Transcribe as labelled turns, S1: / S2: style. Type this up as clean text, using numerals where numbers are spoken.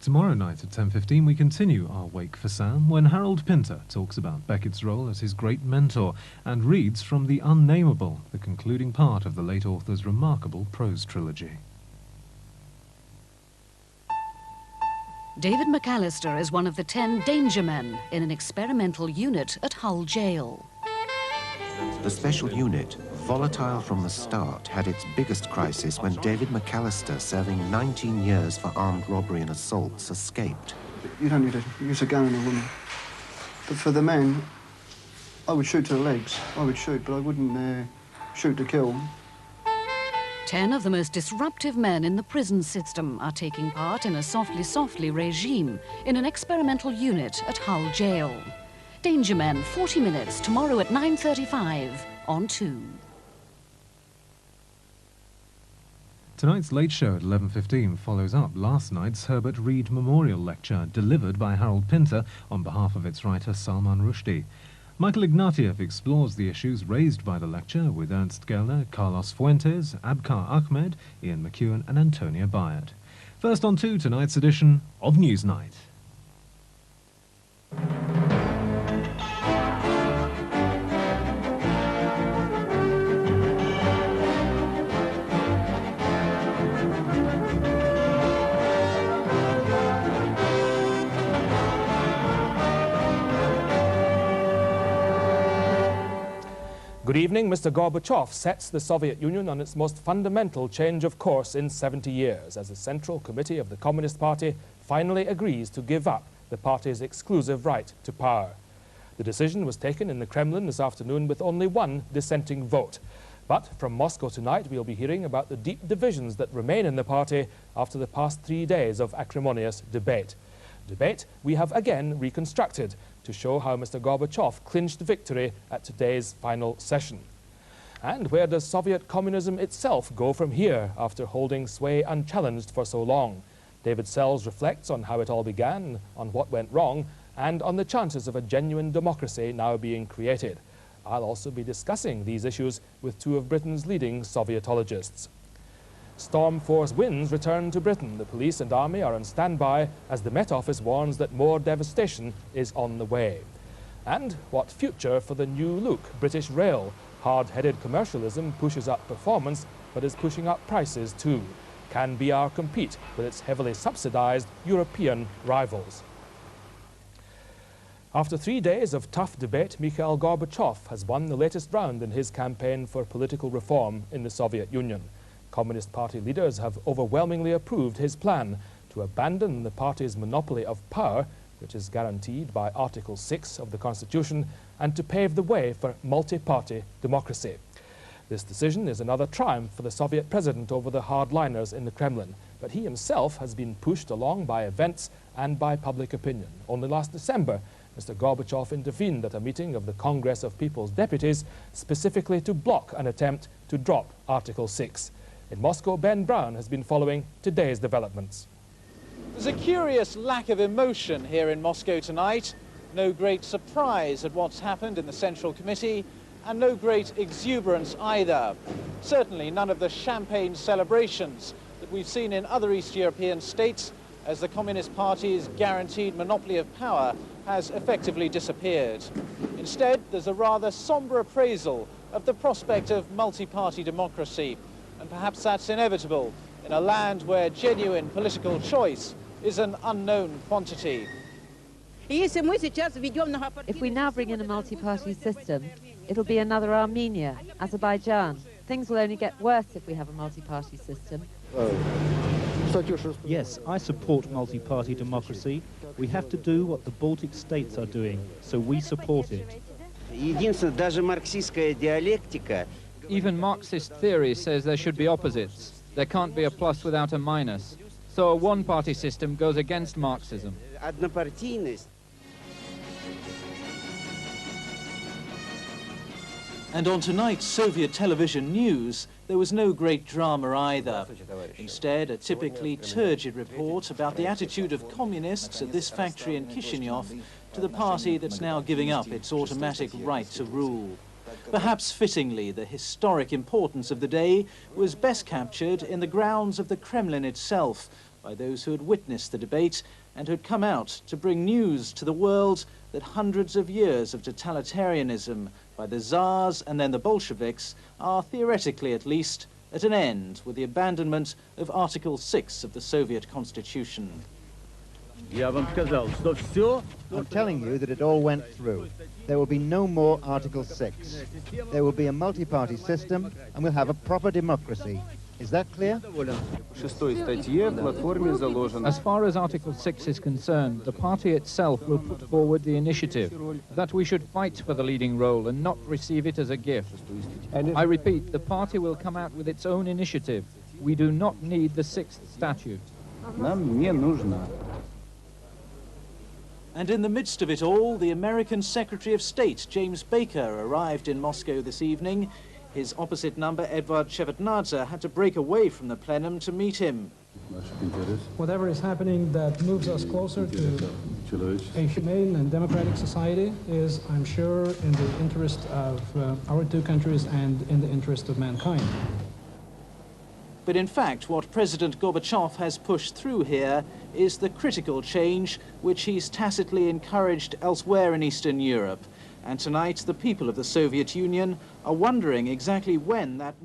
S1: Tomorrow night at 10:15 we continue our Wake for Sam when Harold Pinter talks about Beckett's role as his great mentor and reads from The Unnameable, the concluding part of the late author's remarkable prose trilogy.
S2: David McAllister is one of the 10 danger men in an experimental unit at Hull Jail.
S3: The special unit, volatile from the start, had its biggest crisis when David McAllister, serving 19 years for armed robbery and assaults, escaped.
S4: You don't need to use a gun on a woman. But for the men, I would shoot to the legs. I would shoot, but I wouldn't shoot to kill.
S2: 10 of the most disruptive men in the prison system are taking part in a softly regime in an experimental unit at Hull Jail. Danger Men, 40 minutes, tomorrow at 9:35 on 2.
S1: Tonight's Late Show at 11:15 follows up last night's Herbert Reed Memorial Lecture delivered by Harold Pinter on behalf of its writer Salman Rushdie. Michael Ignatieff explores the issues raised by the lecture with Ernst Gellner, Carlos Fuentes, Abkar Ahmed, Ian McEwan and Antonia Bayard. First on 2, tonight's edition of Newsnight.
S5: Good evening. Mr. Gorbachev sets the Soviet Union on its most fundamental change of course in 70 years as the Central Committee of the Communist Party finally agrees to give up the party's exclusive right to power. The decision was taken in the Kremlin this afternoon with only one dissenting vote. But from Moscow tonight, we'll be hearing about the deep divisions that remain in the party after the past 3 days of acrimonious debate. Debate we have again reconstructed to show how Mr. Gorbachev clinched victory at today's final session. And where does Soviet communism itself go from here after holding sway unchallenged for so long? David Sells reflects on how it all began, on what went wrong, and on the chances of a genuine democracy now being created. I'll also be discussing these issues with 2 of Britain's leading Sovietologists. Storm force winds return to Britain. The police and army are on standby as the Met Office warns that more devastation is on the way. And what future for the new look British Rail? Hard-headed commercialism pushes up performance, but is pushing up prices too. Can BR compete with its heavily subsidized European rivals? After 3 days of tough debate, Mikhail Gorbachev has won the latest round in his campaign for political reform in the Soviet Union. Communist Party leaders have overwhelmingly approved his plan to abandon the party's monopoly of power, which is guaranteed by Article 6 of the Constitution, and to pave the way for multi-party democracy. This decision is another triumph for the Soviet president over the hardliners in the Kremlin, but he himself has been pushed along by events and by public opinion. Only last December, Mr. Gorbachev intervened at a meeting of the Congress of People's Deputies specifically to block an attempt to drop Article 6. In Moscow, Ben Brown has been following today's developments.
S6: There's a curious lack of emotion here in Moscow tonight. No great surprise at what's happened in the Central Committee, and no great exuberance either. Certainly none of the champagne celebrations that we've seen in other East European states as the Communist Party's guaranteed monopoly of power has effectively disappeared. Instead, there's a rather sombre appraisal of the prospect of multi-party democracy. And perhaps that's inevitable in a land where genuine political choice is an unknown quantity.
S7: If we now bring in a multi-party system, it'll be another Armenia, Azerbaijan. Things will only get worse if we have a multi-party system.
S8: Yes, I support multi-party democracy. We have to do what the Baltic states are doing, so we support it.
S9: Even Marxist theory says there should be opposites. There can't be a plus without a minus. So a one-party system goes against Marxism.
S6: And on tonight's Soviet television news, there was no great drama either. Instead, a typically turgid report about the attitude of communists at this factory in Chisinau to the party that's now giving up its automatic right to rule. Perhaps fittingly, the historic importance of the day was best captured in the grounds of the Kremlin itself, by those who had witnessed the debate and who had come out to bring news to the world that hundreds of years of totalitarianism by the Tsars and then the Bolsheviks are, theoretically at least, at an end with the abandonment of Article 6 of the Soviet Constitution.
S10: I'm telling you that it all went through. There will be no more Article 6. There will be a multi-party system and we'll have a proper democracy. Is that clear?
S9: As far as Article 6 is concerned, the party itself will put forward the initiative that we should fight for the leading role and not receive it as a gift. I repeat, the party will come out with its own initiative. We do not need the 6th statute.
S6: And in the midst of it all, the American Secretary of State, James Baker, arrived in Moscow this evening. His opposite number, Edward Shevardnadze, had to break away from the plenum to meet him.
S11: Whatever is happening that moves us closer to a humane and democratic society is, I'm sure, in the interest of our two countries and in the interest of mankind.
S6: But in fact, what President Gorbachev has pushed through here is the critical change which he's tacitly encouraged elsewhere in Eastern Europe. And tonight, the people of the Soviet Union are wondering exactly when that